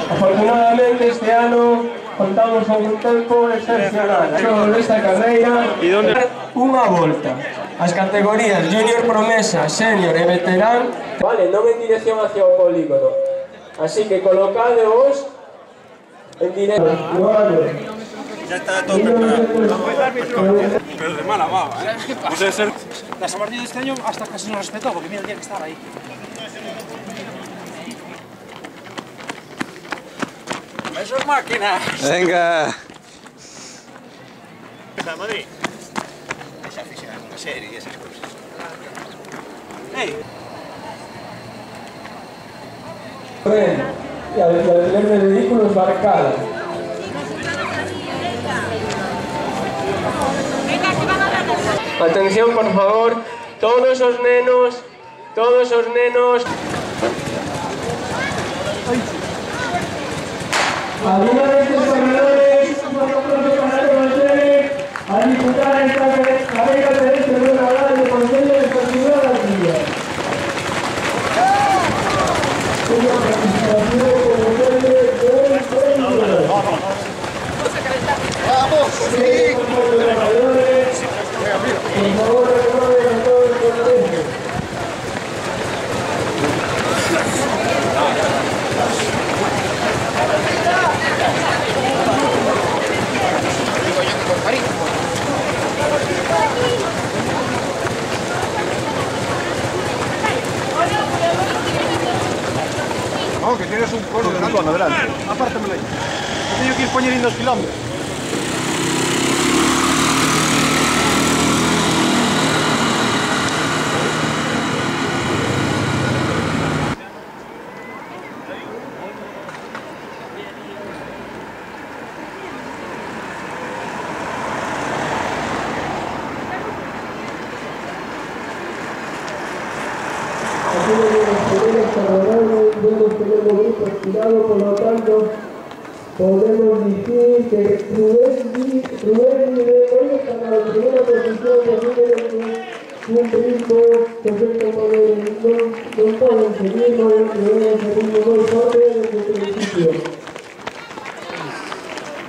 Afortunadamente este ano contamos con un tempo excepcional nesta carreira unha volta. As categorías Junior Promesa, Senior e Veterán non en dirección hacia o polígono. Así que colocadevos en dirección. Ya está todo preparado. Pero de mala baba, ¿eh? Puede ser... La Sabardía de este año hasta casi nos respetó, porque mira el día que estaba ahí. ¡Eso es máquina! ¡Venga! ¿Esa Madrid? Esa física con la serie y esas cosas. ¡Ey! Y alquiler de vehículos Barcala. Atención, por favor, todos esos nenos. Algunos de estos corredores a disputar esta carrera terrestre de una hora de Consejo de Continuidad de la Villa. ¡Vamos! No, que tienes un cono delante. Apártamelo ahí. Tengo que ir poniendo 2 kilómetros. Por lo tanto, podemos decir que Rubén Miguel está en la primera posición, un ritmo perfecto para no pueden seguirlo, deben seguirlo muy fuerte desde el principio.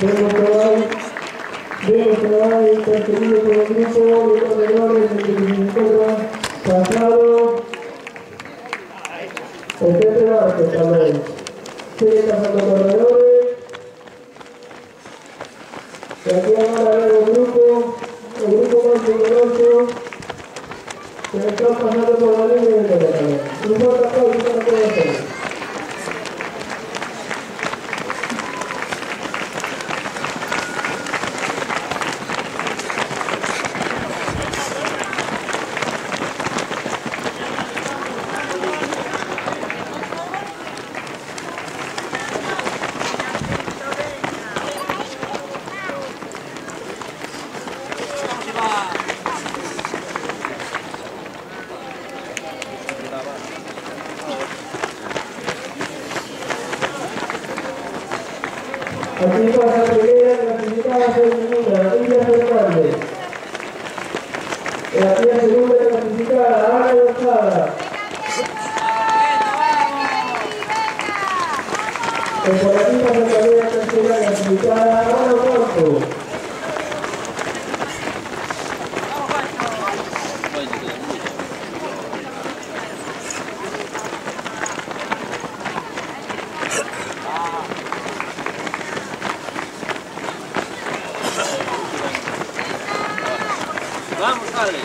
Vemos que va intercedido por el grupo de corredores en que se encuentra pasado, etcétera, que también. Sigue pasando corredores. Y aquí ahora a ver el grupo más numeroso que está pasando por la línea de corredores. No importa todo, no puede hacer. Aquí pasa la primera clasificada femenina, Illa Fernández. Aquí la segunda clasificada, Ana Lozada. Por aquí pasa también la tercera clasificada, Ana Corto. Vamos, padre.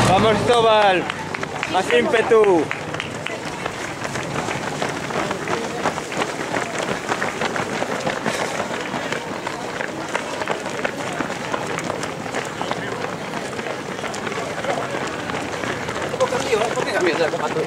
Vamos, Cristóbal, más ímpetu. ¿Por qué cambias de zapato?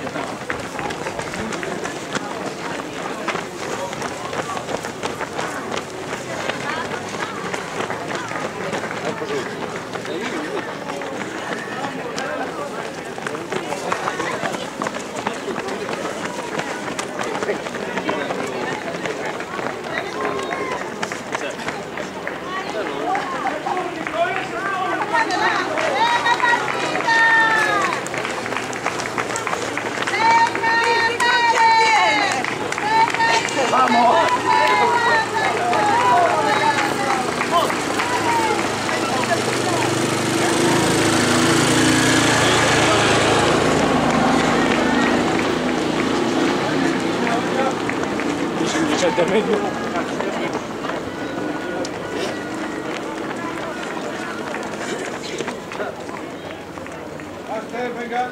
Venga.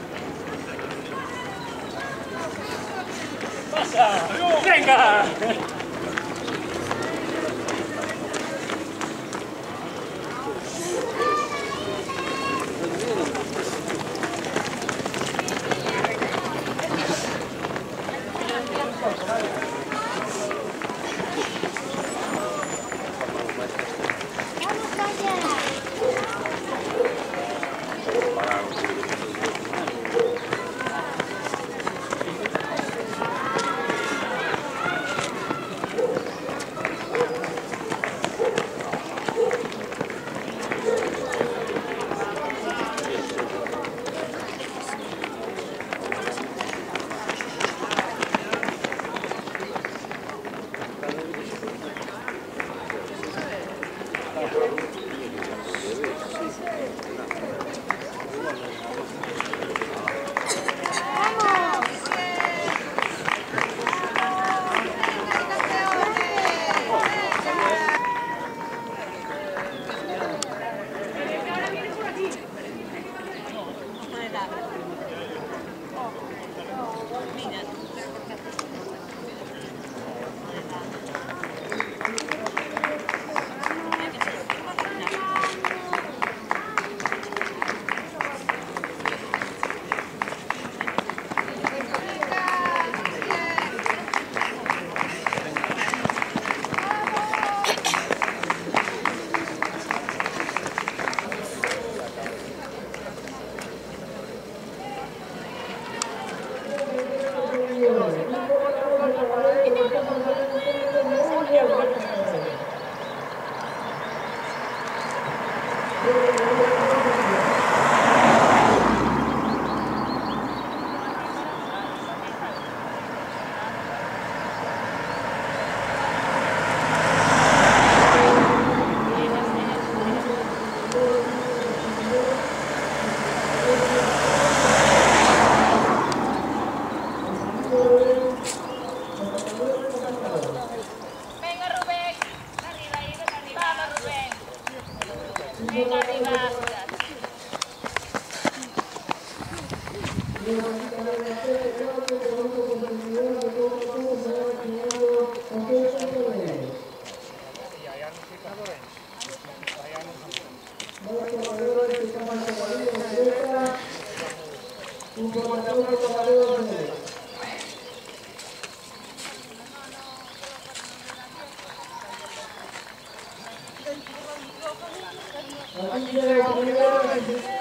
¡Pasa! ¡Venga! Venga, arriba. Aquí